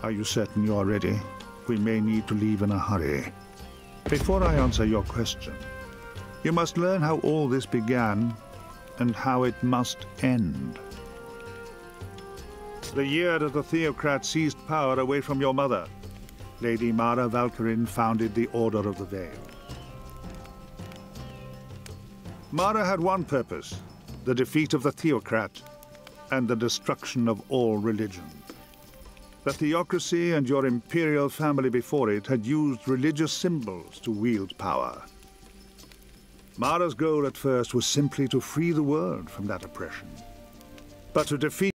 Are you certain you are ready? We may need to leave in a hurry. Before I answer your question, you must learn how all this began and how it must end. The year that the Theocrat seized power away from your mother, Lady Mara Valkyrin founded the Order of the Veil. Mara had one purpose, the defeat of the Theocrat and the destruction of all religion. The theocracy and your imperial family before it had used religious symbols to wield power. Mara's goal at first was simply to free the world from that oppression. But to defeat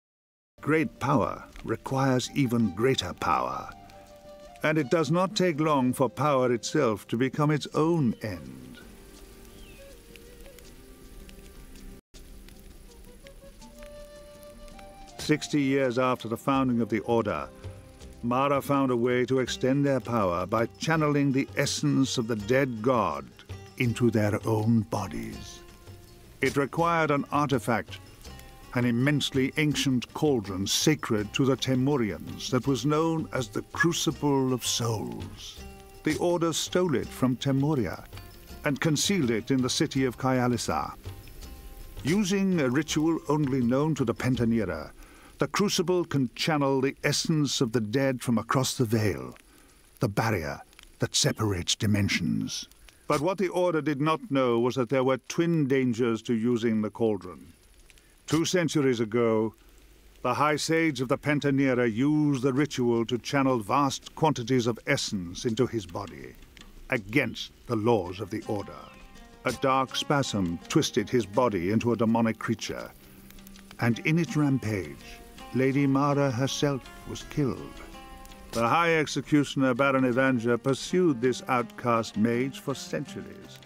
great power requires even greater power. And it does not take long for power itself to become its own end. "60 years after the founding of the Order, Mara found a way to extend their power by channeling the essence of the dead god into their own bodies. It required an artifact, an immensely ancient cauldron sacred to the Temurians that was known as the Crucible of Souls. The Order stole it from Temuria and concealed it in the city of Kyalisa. Using a ritual only known to the Pentanera, the Crucible can channel the essence of the dead from across the veil, the barrier that separates dimensions. But what the Order did not know was that there were twin dangers to using the cauldron. 2 centuries ago, the High Sage of the Pentanera used the ritual to channel vast quantities of essence into his body, against the laws of the Order. A dark spasm twisted his body into a demonic creature, and in its rampage, Lady Mara herself was killed. The High Executioner Baron Evanger pursued this outcast mage for centuries,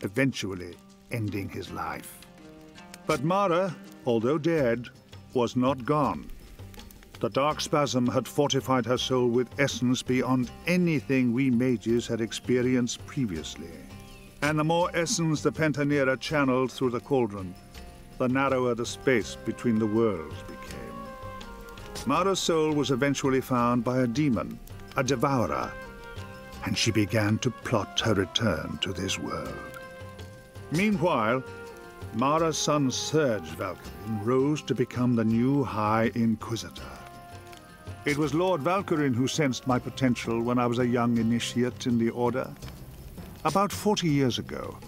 eventually ending his life. But Mara, although dead, was not gone. The dark spasm had fortified her soul with essence beyond anything we mages had experienced previously. And the more essence the Pentanera channeled through the cauldron, the narrower the space between the worlds became. Mara's soul was eventually found by a demon, a devourer, and she began to plot her return to this world. Meanwhile, Mara's son Serge Valkyrin rose to become the new High Inquisitor. It was Lord Valkyrin who sensed my potential when I was a young initiate in the Order. About 40 years ago,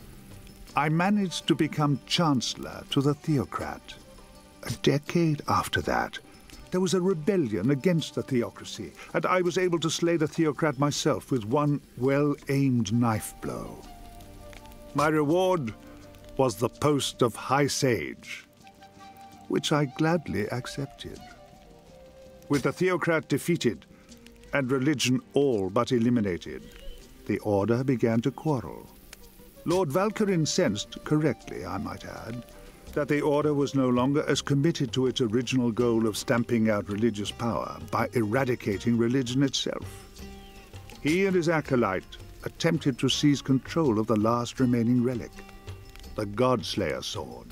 I managed to become Chancellor to the Theocrat. A decade after that, there was a rebellion against the theocracy, and I was able to slay the Theocrat myself with one well-aimed knife blow. My reward was the post of High Sage, which I gladly accepted. With the Theocrat defeated and religion all but eliminated, the Order began to quarrel. Lord Valkyrin sensed, correctly I might add, that the Order was no longer as committed to its original goal of stamping out religious power by eradicating religion itself. He and his acolyte attempted to seize control of the last remaining relic, the Godslayer sword,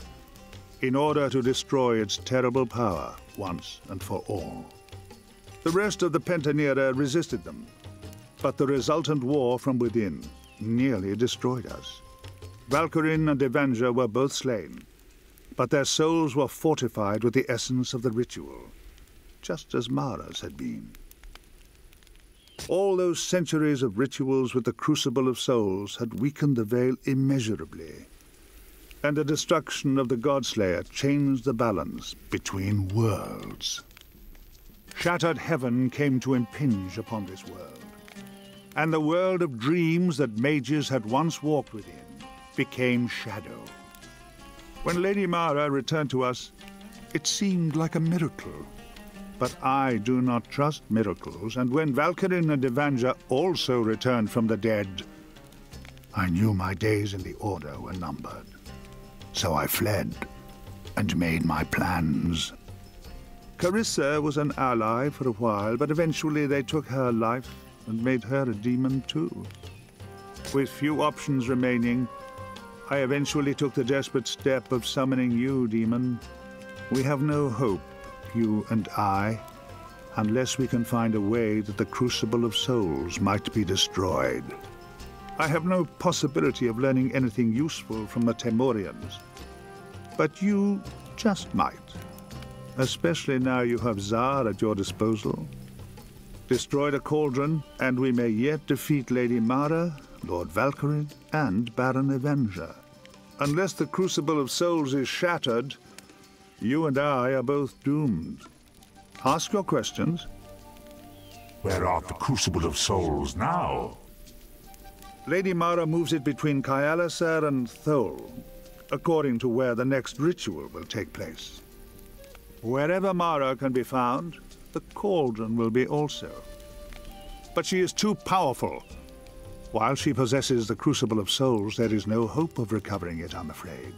in order to destroy its terrible power once and for all. The rest of the Pentanera resisted them, but the resultant war from within nearly destroyed us. Valkyrin and Evanger were both slain, but their souls were fortified with the essence of the ritual, just as Mara's had been. All those centuries of rituals with the Crucible of Souls had weakened the Veil immeasurably, and the destruction of the Godslayer changed the balance between worlds. Shattered heaven came to impinge upon this world, and the world of dreams that mages had once walked within became shadow. When Lady Mara returned to us, it seemed like a miracle. But I do not trust miracles, and when Valkyrin and Evanger also returned from the dead, I knew my days in the Order were numbered. So I fled and made my plans. Carissa was an ally for a while, but eventually they took her life and made her a demon too. With few options remaining, I eventually took the desperate step of summoning you, demon. We have no hope, you and I. unless we can find a way that the Crucible of Souls might be destroyed. I have no possibility of learning anything useful from the Temorians, but you just might. Especially now you have Xar at your disposal. Destroy the cauldron, and we may yet defeat Lady Mara, Lord Valkyrie, and Baron Avenger. Unless the Crucible of Souls is shattered, you and I are both doomed. Ask your questions. Where art the Crucible of Souls now? Lady Mara moves it between Kyalaser and Thol, according to where the next ritual will take place. Wherever Mara can be found, the cauldron will be also. But she is too powerful. While she possesses the Crucible of Souls, there is no hope of recovering it, I'm afraid.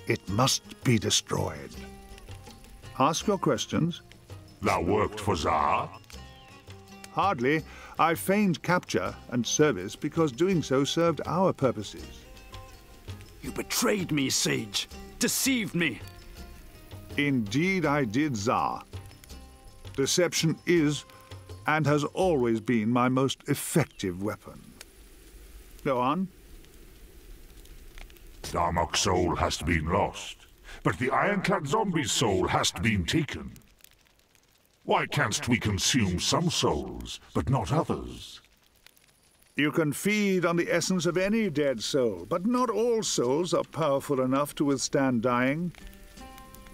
It must be destroyed. Ask your questions. Thou worked for Xar? Hardly. I feigned capture and service because doing so served our purposes. You betrayed me, Sage. Deceived me. Indeed I did, Xar. Deception is, and has always been, my most effective weapon. Go on. Darmok's soul has been lost, but the Ironclad zombie's soul has been taken. Why canst we consume some souls, but not others? You can feed on the essence of any dead soul, but not all souls are powerful enough to withstand dying.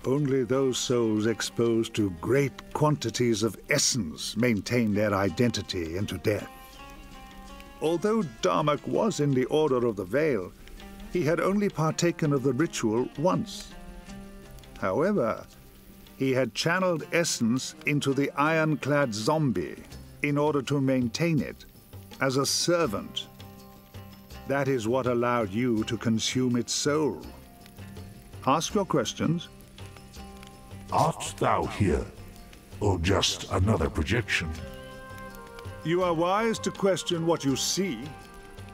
Only those souls exposed to great quantities of essence maintain their identity into death. Although Darmok was in the Order of the Veil, he had only partaken of the ritual once. However, he had channeled essence into the Ironclad zombie in order to maintain it as a servant. That is what allowed you to consume its soul. Ask your questions. Art thou here, or just another projection? You are wise to question what you see.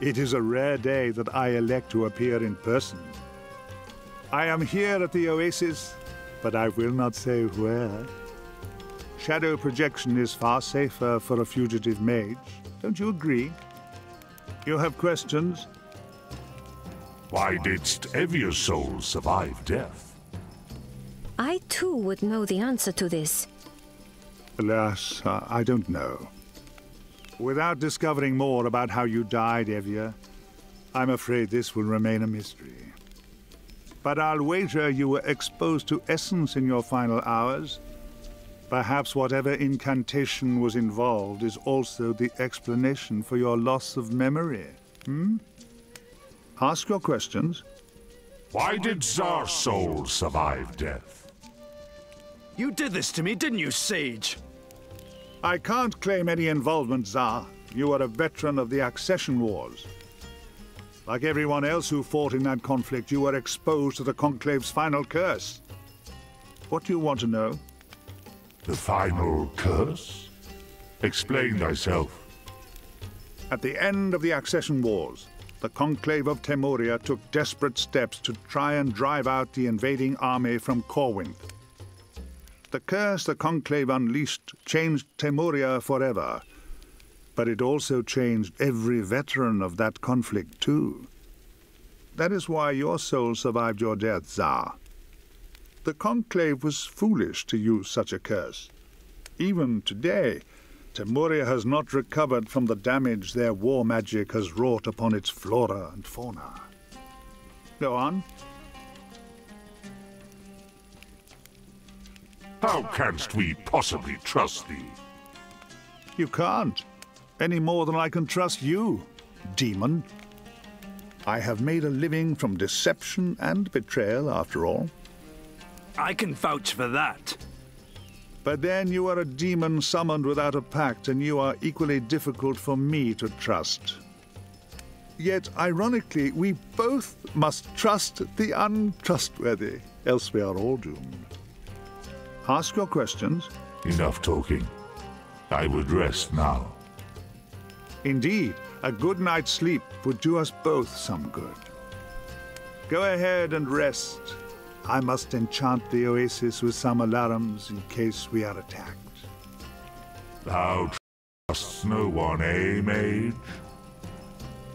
It is a rare day that I elect to appear in person. I am here at the Oasis, but I will not say where. Shadow projection is far safer for a fugitive mage. Don't you agree? You have questions? Why didst Evia's soul survive death? I too would know the answer to this. Alas, I don't know. Without discovering more about how you died, Evia, I'm afraid this will remain a mystery. But I'll wager you were exposed to essence in your final hours. Perhaps whatever incantation was involved is also the explanation for your loss of memory. Ask your questions. Why did Xar's soul survive death? You did this to me, didn't you, Sage? I can't claim any involvement, Xar. You are a veteran of the Accession Wars. Like everyone else who fought in that conflict, you were exposed to the Conclave's final curse. What do you want to know? The final curse? Explain thyself. At the end of the Accession Wars, the Conclave of Temoria took desperate steps to try and drive out the invading army from Corwin. The curse the Conclave unleashed changed Temoria forever, but it also changed every veteran of that conflict too. That is why your soul survived your death, Xar. The Conclave was foolish to use such a curse. Even today, Temoria has not recovered from the damage their war magic has wrought upon its flora and fauna. Go on. How canst we possibly trust thee? You can't, any more than I can trust you, demon. I have made a living from deception and betrayal, after all. I can vouch for that. But then you are a demon summoned without a pact, and you are equally difficult for me to trust. Yet, ironically, we both must trust the untrustworthy, else we are all doomed. Ask your questions. Enough talking. I would rest now. Indeed, a good night's sleep would do us both some good. Go ahead and rest. I must enchant the Oasis with some alarms in case we are attacked. Thou trustest no one, eh, mage?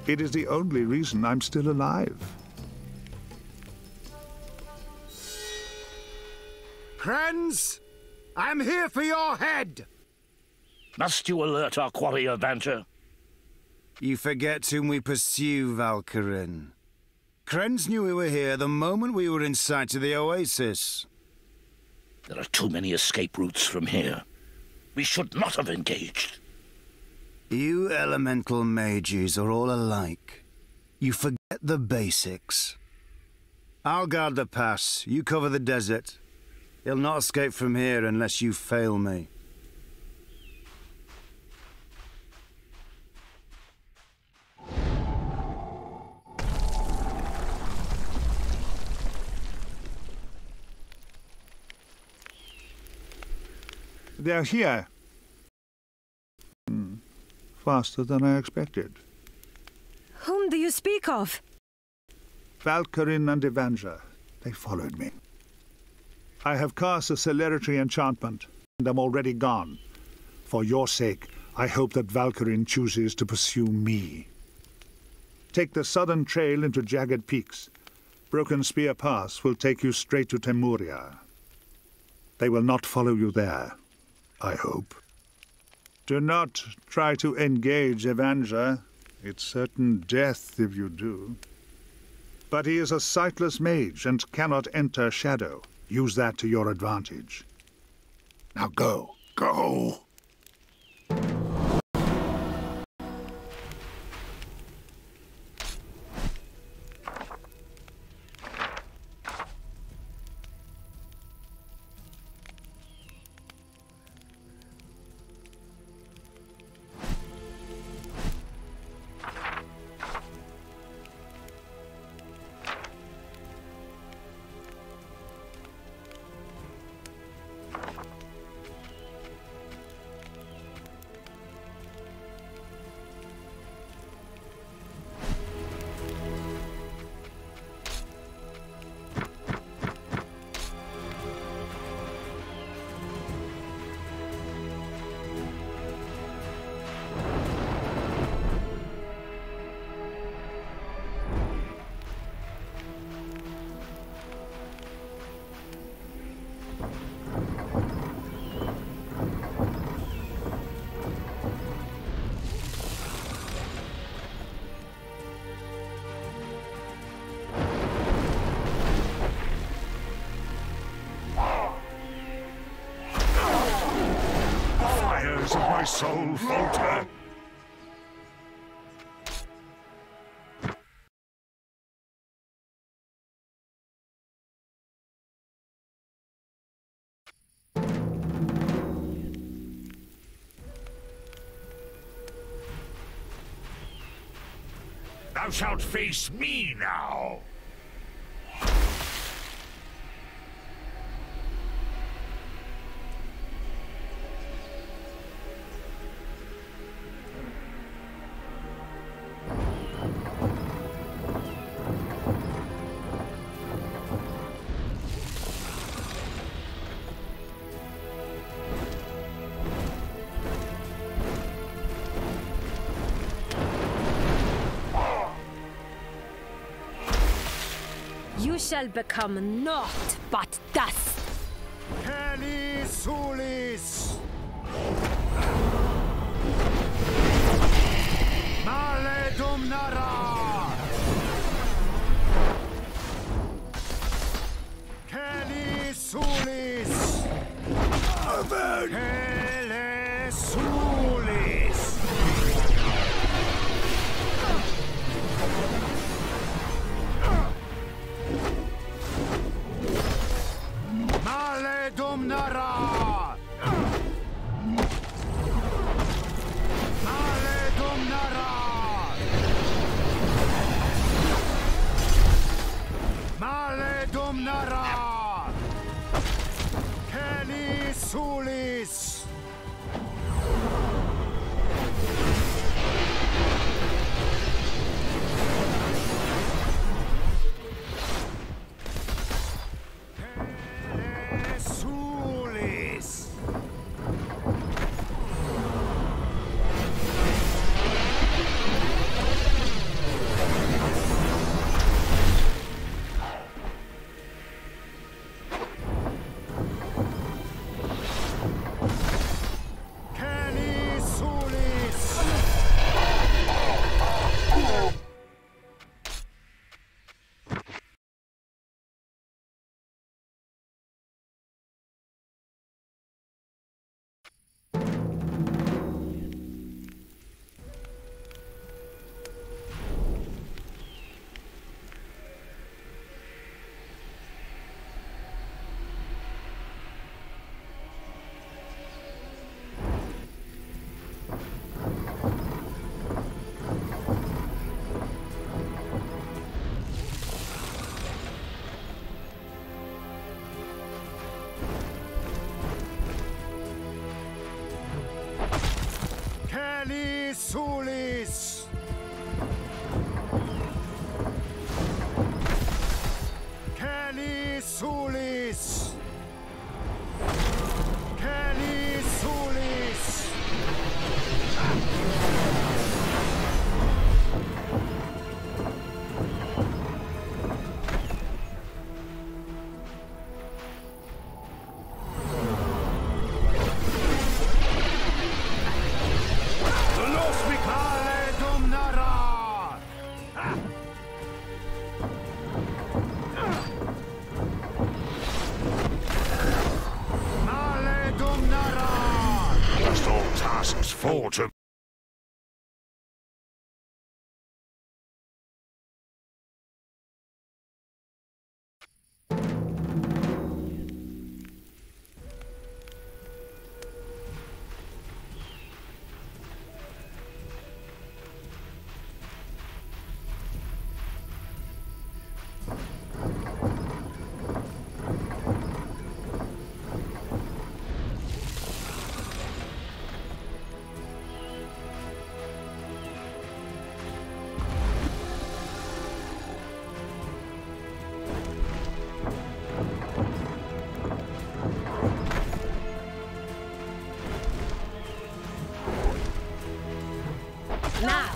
It is the only reason I'm still alive. Friends, I'm here for your head! Must you alert our quarry, Avenger? You forget whom we pursue, Valkyrin. Krenz knew we were here the moment we were in sight of the oasis. There are too many escape routes from here. We should not have engaged. You elemental mages are all alike. You forget the basics. I'll guard the pass. You cover the desert. He'll not escape from here unless you fail me. They're here. Faster than I expected. Whom do you speak of? Valkyrin and Avenger. They followed me. I have cast a celerity enchantment, and am already gone. For your sake, I hope that Valkyrin chooses to pursue me. Take the southern trail into Jagged Peaks. Broken Spear Pass will take you straight to Temuria. They will not follow you there, I hope. Do not try to engage Avenger. It's certain death if you do. But he is a sightless mage and cannot enter shadow. Use that to your advantage. Now go. Go! Of my soul falter. Thou shalt face me now. You shall become naught but dust. Heli Sulis! Male Dumnara! Heli Sulis! Heli Sulis! Male Dumnara! Male Dumnara! Male Dumnara! Heli Sulis! Heli Sulis! Kelly Sulis! Kelly Sulis! Kelly Sulis! Male Domnara! Male Domnara! Must all tasks fall to Now!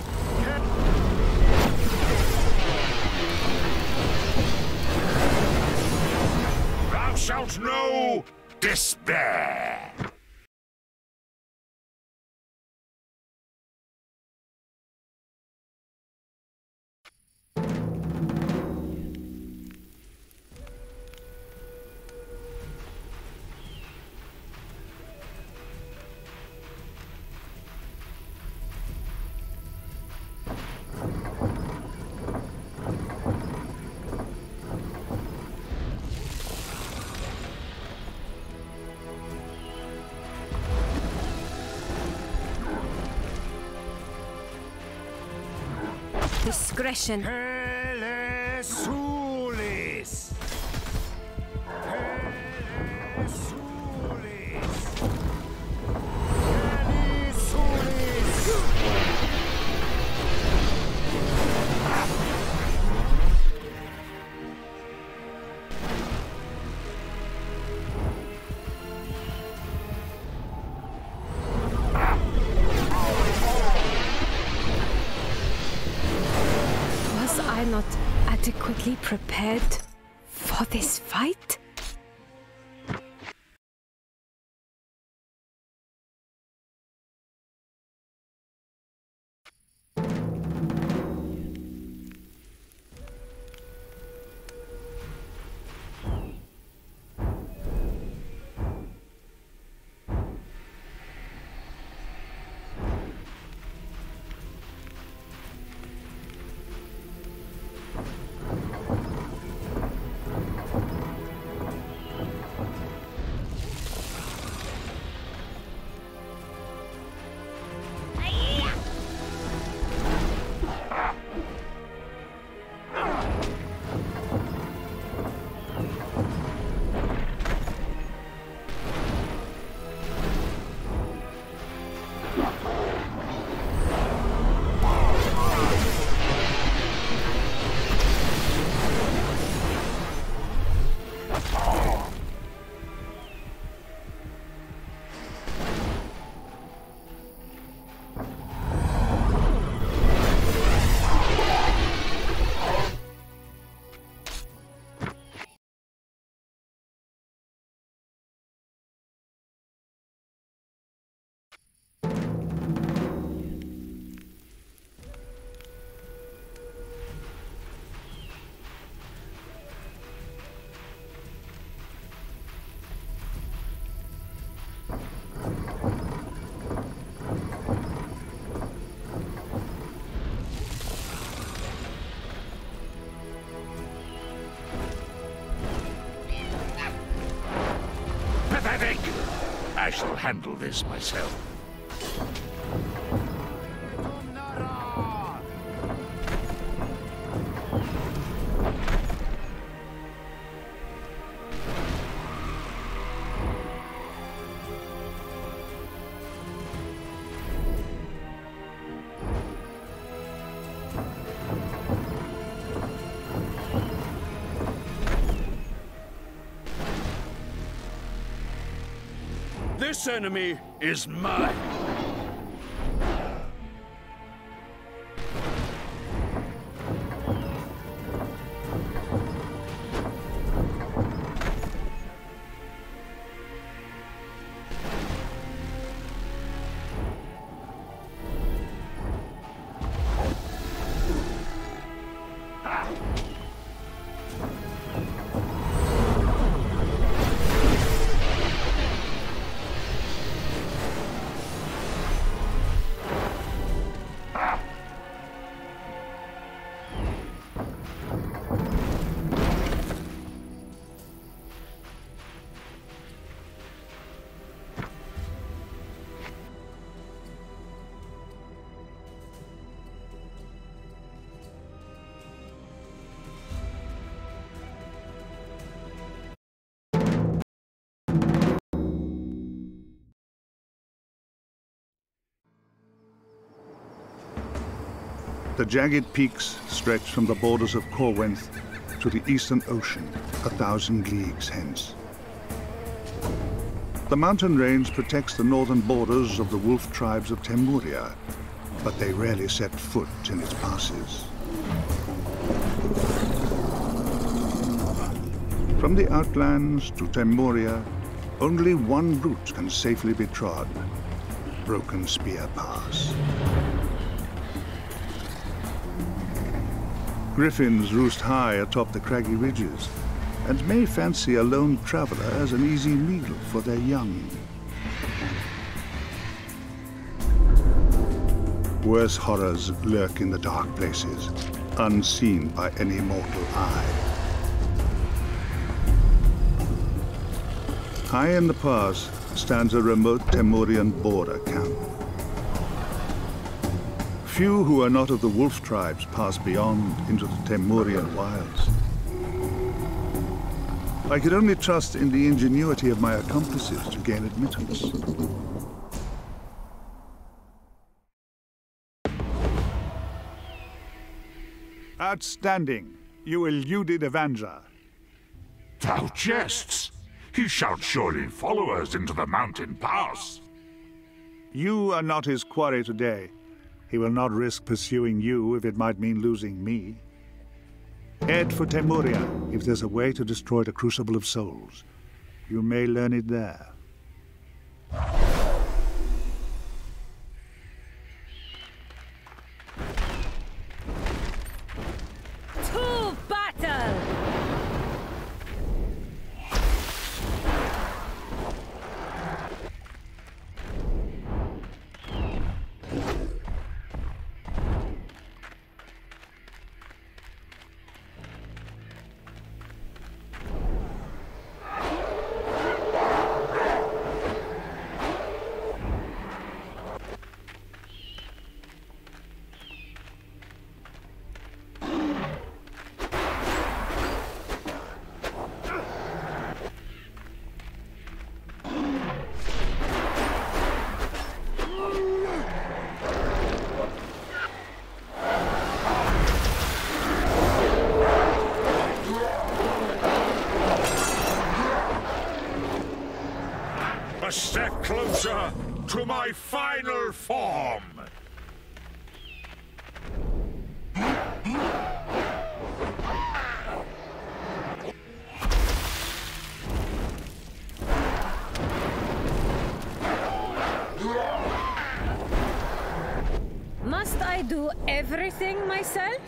Thou shalt know despair. Discretion. Kelly Sulis! Kelly Sulis! Kelly Sulis! Was I not adequately prepared for this fight? Pathetic! I shall handle this myself. Domnara! This enemy is mine. The jagged peaks stretch from the borders of Corwenthe to the Eastern Ocean, 1,000 leagues hence. The mountain range protects the northern borders of the wolf tribes of Temuria, but they rarely set foot in its passes. From the outlands to Temuria, only one route can safely be trod: Broken Spear Pass. Griffins roost high atop the craggy ridges, and may fancy a lone traveler as an easy meal for their young. Worse horrors lurk in the dark places, unseen by any mortal eye. High in the pass stands a remote Temurian border camp. Few who are not of the wolf tribes pass beyond into the Temurian wilds. I could only trust in the ingenuity of my accomplices to gain admittance. Outstanding. You eluded Evandra. Thou jests! He shall surely follow us into the mountain pass. You are not his quarry today. He will not risk pursuing you if it might mean losing me. Head for Temuria if there's a way to destroy the Crucible of Souls. You may learn it there. To battle! A step closer to my final form! Must I do everything myself?